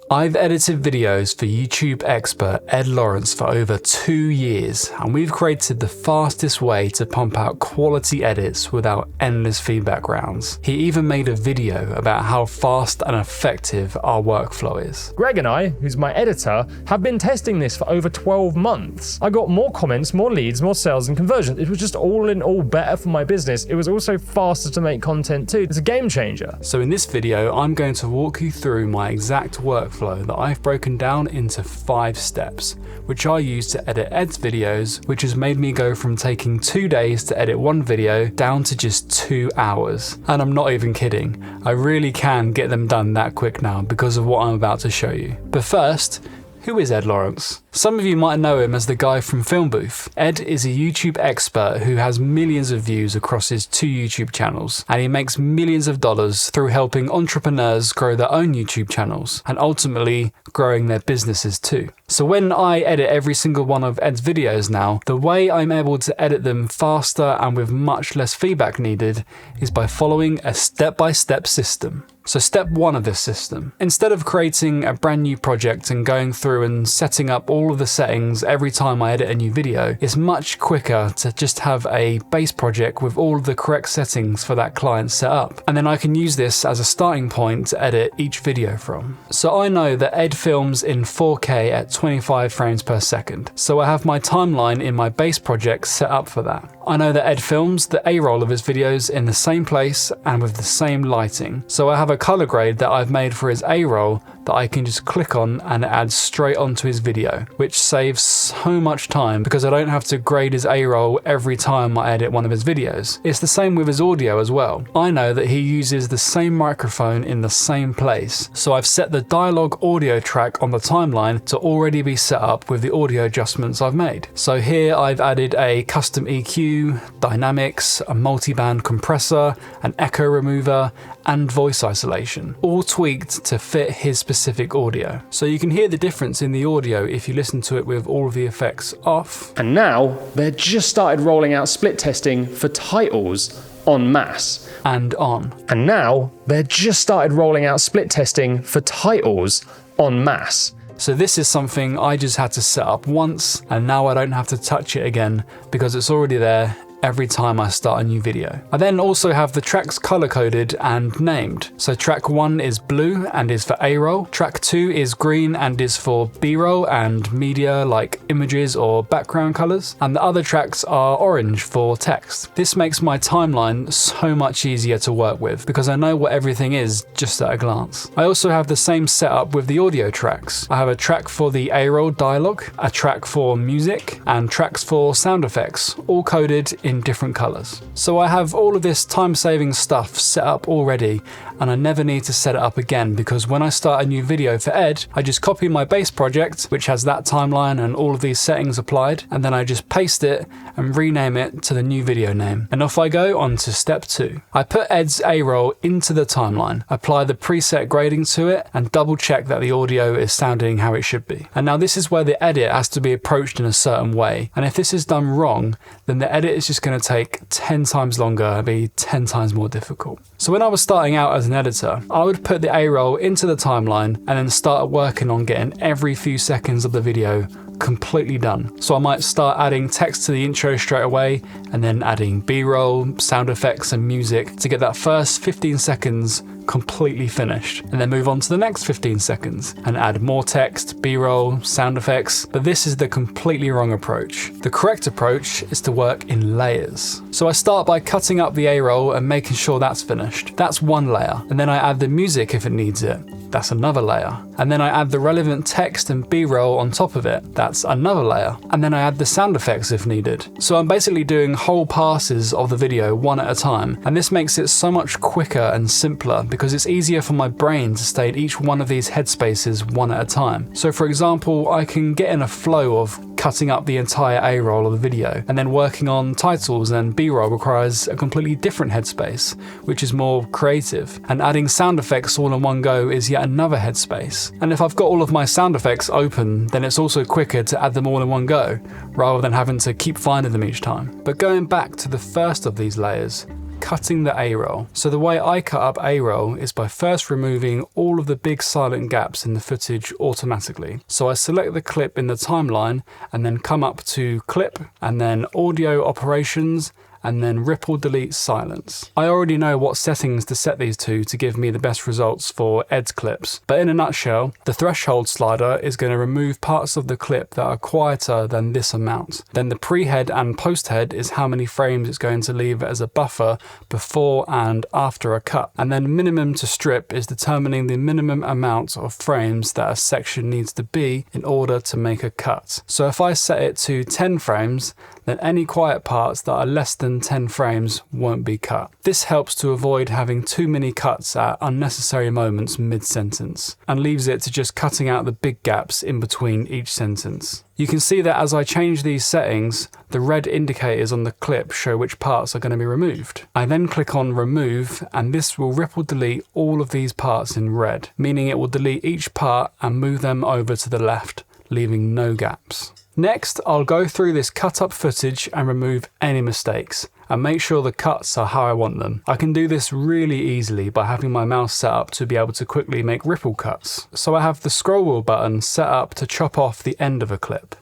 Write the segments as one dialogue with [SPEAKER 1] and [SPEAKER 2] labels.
[SPEAKER 1] I've edited videos for YouTube expert Ed Lawrence for over 2 years, and we've created the fastest way to pump out quality edits without endless feedback rounds. He even made a video about how fast and effective our workflow is.
[SPEAKER 2] Greg and I, who's my editor, have been testing this for over 12 months. I got more comments, more leads, more sales and conversions. It was just all in all better for my business. It was also faster to make content too. It's a game changer.
[SPEAKER 1] So in this video, I'm going to walk you through my exact workflow that I've broken down into 5 steps, which I use to edit Ed's videos, which has made me go from taking 2 days to edit one video down to just 2 hours. And I'm not even kidding. I really can get them done that quick now because of what I'm about to show you. But first, who is Ed Lawrence? Some of you might know him as the guy from Film Booth. Ed is a YouTube expert who has millions of views across his 2 YouTube channels, and he makes millions of dollars through helping entrepreneurs grow their own YouTube channels and ultimately growing their businesses too. So when I edit every single one of Ed's videos now, the way I'm able to edit them faster and with much less feedback needed is by following a step-by-step system. So step 1 of this system, instead of creating a brand new project and going through and setting up all of the settings every time I edit a new video, it's much quicker to just have a base project with all of the correct settings for that client set up. And then I can use this as a starting point to edit each video from. So I know that Ed films in 4K at 25 frames per second. So I have my timeline in my base project set up for that. I know that Ed films the A-roll of his videos in the same place and with the same lighting. So I have a color grade that I've made for his A-roll that I can just click on and it adds straight onto his video, which saves so much time because I don't have to grade his A-roll every time I edit one of his videos. It's the same with his audio as well. I know that he uses the same microphone in the same place, so I've set the dialogue audio track on the timeline to already be set up with the audio adjustments I've made. So here I've added a custom EQ, dynamics, a multi-band compressor, an echo remover, and voice isolation, all tweaked to fit his specific audio. So you can hear the difference in the audio if you listen to it with all of the effects off.
[SPEAKER 2] And now they're just started rolling out split testing for titles en masse.
[SPEAKER 1] And on.
[SPEAKER 2] And now they're just started rolling out split testing for titles en masse.
[SPEAKER 1] So this is something I just had to set up once, and now I don't have to touch it again because it's already there every time I start a new video. I then also have the tracks color coded and named. So track 1 is blue and is for A-roll. Track 2 is green and is for B-roll and media like images or background colors. And the other tracks are orange for text. This makes my timeline so much easier to work with because I know what everything is just at a glance. I also have the same setup with the audio tracks. I have a track for the A-roll dialogue, a track for music, and tracks for sound effects, all coded in different colors. So I have all of this time-saving stuff set up already, and I never need to set it up again because when I start a new video for Ed, I just copy my base project, which has that timeline and all of these settings applied, and then I just paste it and rename it to the new video name. And off I go on to step 2. I put Ed's A-roll into the timeline, apply the preset grading to it, and double check that the audio is sounding how it should be. And now this is where the edit has to be approached in a certain way. And if this is done wrong, then the edit is just going to take 10 times longer and be 10 times more difficult. So when I was starting out as an editor, I would put the A-roll into the timeline and then start working on getting every few seconds of the video completely done. So I might start adding text to the intro straight away and then adding B-roll, sound effects and music to get that first 15 seconds completely finished, and then move on to the next 15 seconds and add more text, B-roll, sound effects. But this is the completely wrong approach. The correct approach is to work in layers. So I start by cutting up the A-roll and making sure that's finished. That's one layer. And then I add the music if it needs it. That's another layer. And then I add the relevant text and B-roll on top of it. That's another layer. And then I add the sound effects if needed. So I'm basically doing whole passes of the video one at a time. And this makes it so much quicker and simpler because it's easier for my brain to stay at each one of these headspaces one at a time. So for example, I can get in a flow of cutting up the entire A-roll of the video, and then working on titles and B-roll requires a completely different headspace, which is more creative. And adding sound effects all in one go is yet another headspace. And if I've got all of my sound effects open, then it's also quicker to add them all in one go, rather than having to keep finding them each time. But going back to the first of these layers, cutting the A-roll. So the way I cut up A-roll is by first removing all of the big silent gaps in the footage automatically. So I select the clip in the timeline and then come up to clip and then audio operations and then ripple delete silence. I already know what settings to set these to give me the best results for Ed's clips, but in a nutshell, the threshold slider is going to remove parts of the clip that are quieter than this amount. Then the pre-head and post-head is how many frames it's going to leave as a buffer before and after a cut. And then minimum to strip is determining the minimum amount of frames that a section needs to be in order to make a cut. So if I set it to 10 frames, then any quiet parts that are less than 10 frames won't be cut. This helps to avoid having too many cuts at unnecessary moments mid-sentence, and leaves it to just cutting out the big gaps in between each sentence. You can see that as I change these settings, the red indicators on the clip show which parts are going to be removed. I then click on remove, and this will ripple delete all of these parts in red, meaning it will delete each part and move them over to the left, leaving no gaps. Next, I'll go through this cut up footage and remove any mistakes and make sure the cuts are how I want them. I can do this really easily by having my mouse set up to be able to quickly make ripple cuts. So I have the scroll wheel button set up to chop off the end of a clip,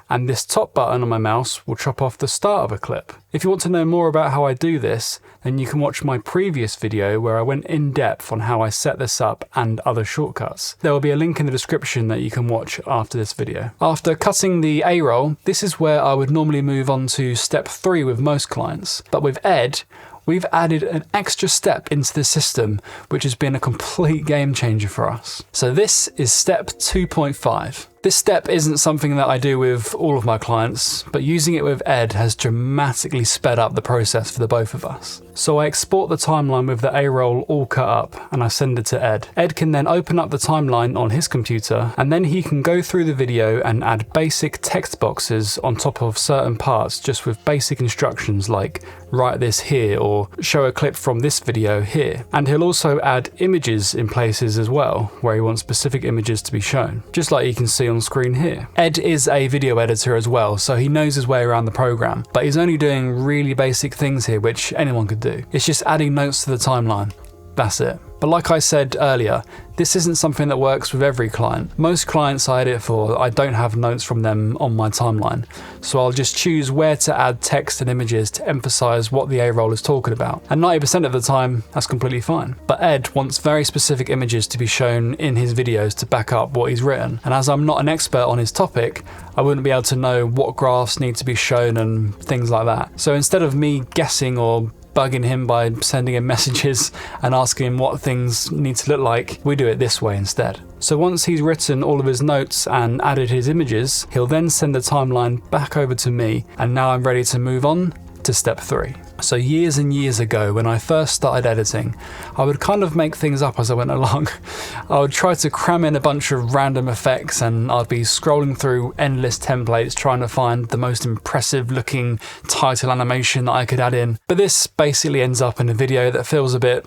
[SPEAKER 1] and this top button on my mouse will chop off the start of a clip. If you want to know more about how I do this, then you can watch my previous video where I went in depth on how I set this up and other shortcuts. There will be a link in the description that you can watch after this video. After cutting the A-roll, this is where I would normally move on to step 3 with most clients. But with Ed, we've added an extra step into the system, which has been a complete game changer for us. So this is step 2.5. This step isn't something that I do with all of my clients, but using it with Ed has dramatically sped up the process for the both of us. So I export the timeline with the A-roll all cut up and I send it to Ed. Ed can then open up the timeline on his computer, and then he can go through the video and add basic text boxes on top of certain parts just with basic instructions like write this here or show a clip from this video here. And he'll also add images in places as well where he wants specific images to be shown, just like you can see on screen here. Ed is a video editor as well, so he knows his way around the program, but he's only doing really basic things here which anyone could do. It's just adding notes to the timeline. That's it. But like I said earlier, this isn't something that works with every client. Most clients I edit for, I don't have notes from them on my timeline, so I'll just choose where to add text and images to emphasize what the A-roll is talking about. And 90% of the time, that's completely fine. But Ed wants very specific images to be shown in his videos to back up what he's written. And as I'm not an expert on his topic, I wouldn't be able to know what graphs need to be shown and things like that. So instead of me guessing or bugging him by sending him messages and asking him what things need to look like, we do it this way instead. So once he's written all of his notes and added his images, he'll then send the timeline back over to me, and now I'm ready to move on to step 3. So years and years ago, when I first started editing, I would kind of make things up as I went along. I would try to cram in a bunch of random effects, and I'd be scrolling through endless templates trying to find the most impressive looking title animation that I could add in. But this basically ends up in a video that feels a bit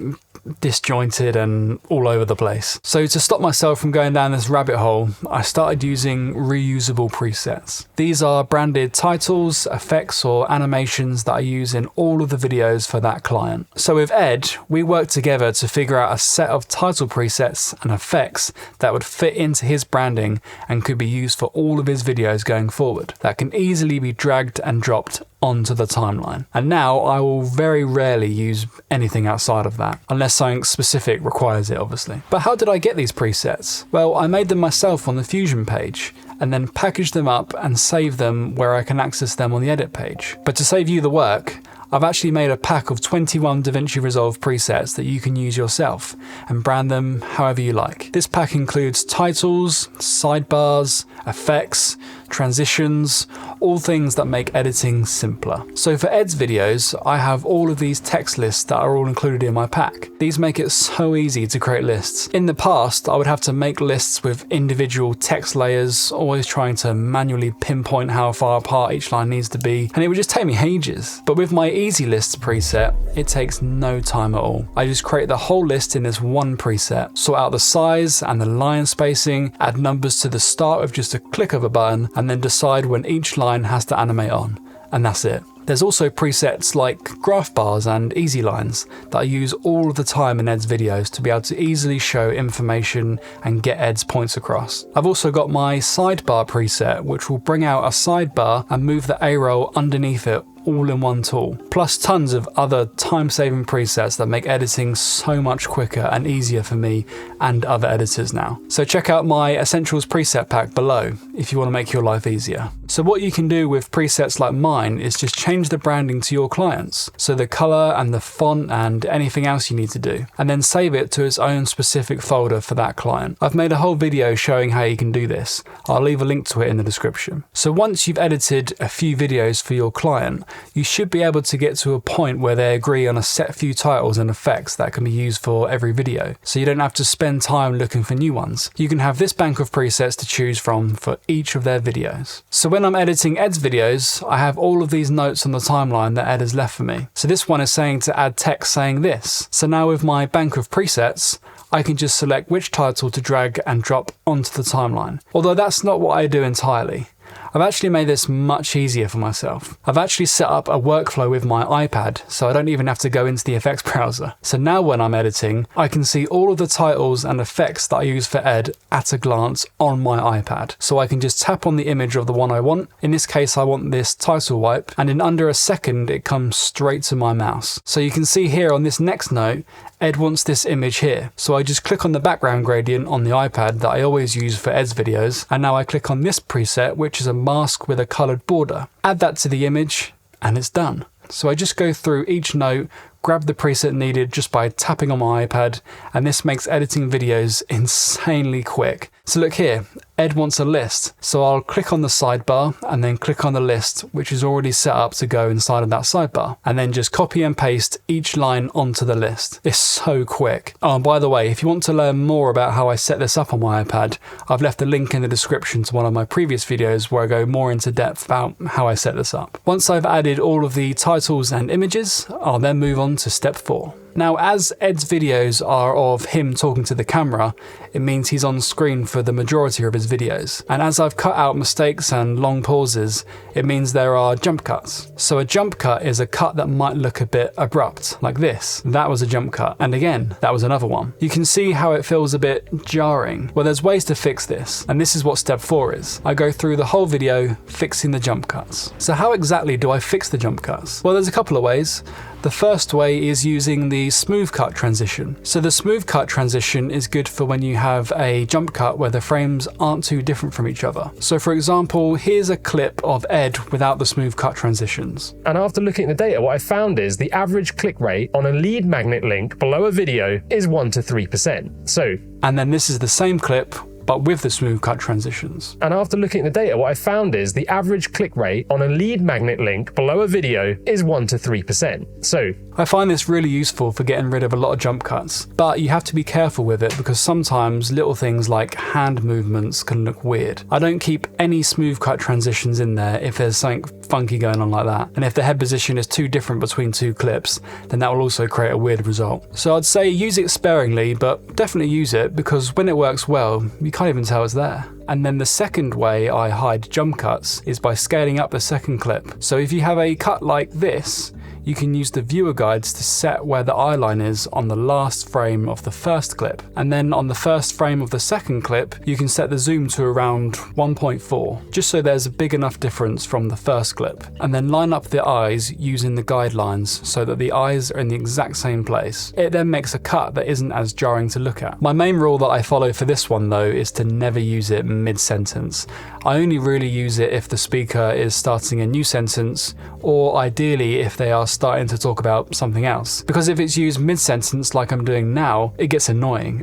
[SPEAKER 1] disjointed and all over the place. So to stop myself from going down this rabbit hole, I started using reusable presets. These are branded titles, effects or animations that I use in all of the videos for that client. So with Ed, we worked together to figure out a set of title presets and effects that would fit into his branding and could be used for all of his videos going forward, that can easily be dragged and dropped onto the timeline. And now I will very rarely use anything outside of that, unless something specific requires it, obviously. But how did I get these presets? Well, I made them myself on the Fusion page, and then packaged them up and saved them where I can access them on the edit page. But to save you the work, I've actually made a pack of 21 DaVinci Resolve presets that you can use yourself and brand them however you like. This pack includes titles, sidebars, effects, transitions, all things that make editing simpler. So for Ed's videos, I have all of these text lists that are all included in my pack. These make it so easy to create lists. In the past, I would have to make lists with individual text layers, always trying to manually pinpoint how far apart each line needs to be, and it would just take me ages. But with my Easy Lists preset, it takes no time at all. I just create the whole list in this one preset, sort out the size and the line spacing, add numbers to the start with just a click of a button, and then decide when each line has to animate on. And that's it. There's also presets like graph bars and easy lines that I use all of the time in Ed's videos to be able to easily show information and get Ed's points across. I've also got my sidebar preset, which will bring out a sidebar and move the A-roll underneath it all in one tool, plus tons of other time-saving presets that make editing so much quicker and easier for me and other editors now. So check out my Essentials preset pack below if you want to make your life easier. So what you can do with presets like mine is just change the branding to your clients, so the color and the font and anything else you need to do, and then save it to its own specific folder for that client. I've made a whole video showing how you can do this. I'll leave a link to it in the description. So once you've edited a few videos for your client, you should be able to get to a point where they agree on a set few titles and effects that can be used for every video, so you don't have to spend time looking for new ones. You can have this bank of presets to choose from for each of their videos. So when I'm editing Ed's videos, I have all of these notes on the timeline that Ed has left for me. So this one is saying to add text saying this. So now with my bank of presets, I can just select which title to drag and drop onto the timeline. Although that's not what I do entirely. I've actually made this much easier for myself. I've actually set up a workflow with my iPad, so I don't even have to go into the effects browser. So now when I'm editing, I can see all of the titles and effects that I use for Ed at a glance on my iPad. So I can just tap on the image of the one I want. In this case, I want this title wipe, and in under a second, it comes straight to my mouse. So you can see here on this next note, Ed wants this image here. So I just click on the background gradient on the iPad that I always use for Ed's videos, and now I click on this preset, which is a mask with a coloured border. Add that to the image, and it's done. So I just go through each note, grab the preset needed just by tapping on my iPad, and this makes editing videos insanely quick. So look here, Ed wants a list. So I'll click on the sidebar and then click on the list, which is already set up to go inside of that sidebar, and then just copy and paste each line onto the list. It's so quick. Oh, and by the way, if you want to learn more about how I set this up on my iPad, I've left a link in the description to one of my previous videos where I go more into depth about how I set this up. Once I've added all of the titles and images, I'll then move on to step 4. Now, as Ed's videos are of him talking to the camera, it means he's on screen for the majority of his videos. And as I've cut out mistakes and long pauses, it means there are jump cuts. So a jump cut is a cut that might look a bit abrupt, like this. That was a jump cut. And again, that was another one. You can see how it feels a bit jarring. Well, there's ways to fix this. And this is what step 4 is. I go through the whole video fixing the jump cuts. So how exactly do I fix the jump cuts? Well, there's a couple of ways. The first way is using the smooth cut transition. So the smooth cut transition is good for when you have a jump cut where the frames aren't too different from each other. So for example, here's a clip of Ed without the smooth cut transitions.
[SPEAKER 2] And after looking at the data, what I found is the average click rate on a lead magnet link below a video is 1 to 3%.
[SPEAKER 1] And then this is the same clip, but with the smooth cut transitions.
[SPEAKER 2] And after looking at the data, what I found is the average click rate on a lead magnet link below a video is 1 to 3%.
[SPEAKER 1] I find this really useful for getting rid of a lot of jump cuts, but you have to be careful with it because sometimes little things like hand movements can look weird. I don't keep any smooth cut transitions in there if there's something funky going on like that. And if the head position is too different between two clips, then that will also create a weird result. So I'd say use it sparingly, but definitely use it because when it works well, you can't even tell it's there. And then the second way I hide jump cuts is by scaling up the second clip. So if you have a cut like this, you can use the viewer guides to set where the eye line is on the last frame of the first clip. And then on the first frame of the second clip, you can set the zoom to around 1.4, just so there's a big enough difference from the first clip. And then line up the eyes using the guidelines so that the eyes are in the exact same place. It then makes a cut that isn't as jarring to look at. My main rule that I follow for this one though is to never use it mid-sentence. I only really use it if the speaker is starting a new sentence, or ideally if they are starting to talk about something else. Because if it's used mid-sentence like I'm doing now, it gets annoying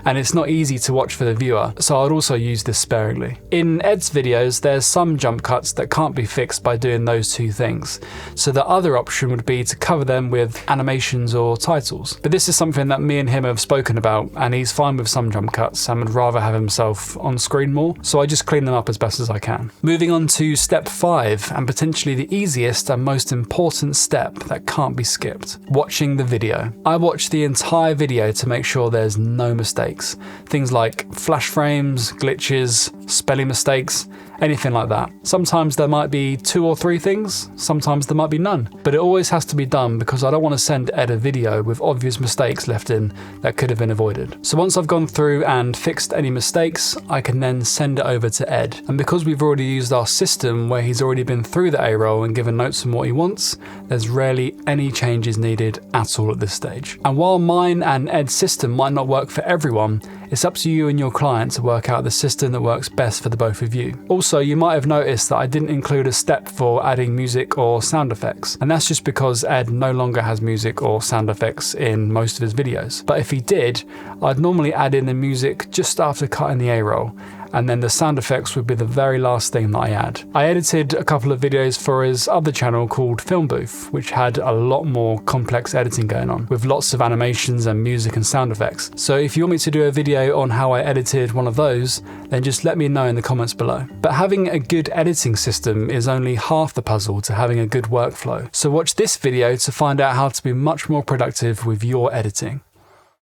[SPEAKER 1] and it's not easy to watch for the viewer, so I'd also use this sparingly. In Ed's videos, there's some jump cuts that can't be fixed by doing those two things, so the other option would be to cover them with animations or titles. But this is something that me and him have spoken about, and he's fine with some jump cuts and would rather have himself on screen more, so I just clean them up as best as I can. Moving on to step 5, and potentially the easiest and most important step that can't be skipped: watching the video. I watch the entire video to make sure there's no mistakes. Things like flash frames, glitches, spelling mistakes, anything like that. Sometimes there might be 2 or 3 things, sometimes there might be none, but it always has to be done because I don't want to send Ed a video with obvious mistakes left in that could have been avoided. So once I've gone through and fixed any mistakes, I can then send it over to Ed. And because we've already used our system where he's already been through the A-roll and given notes on what he wants, there's rarely any changes needed at all at this stage. And while mine and Ed's system might not work for everyone, it's up to you and your client to work out the system that works best for the both of you. Also, you might have noticed that I didn't include a step for adding music or sound effects, and that's just because Ed no longer has music or sound effects in most of his videos. But if he did, I'd normally add in the music just after cutting the A-roll, and then the sound effects would be the very last thing that I add. I edited a couple of videos for his other channel called Film Booth, which had a lot more complex editing going on, with lots of animations and music and sound effects. So if you want me to do a video on how I edited one of those, then just let me know in the comments below. But having a good editing system is only half the puzzle to having a good workflow. So watch this video to find out how to be much more productive with your editing.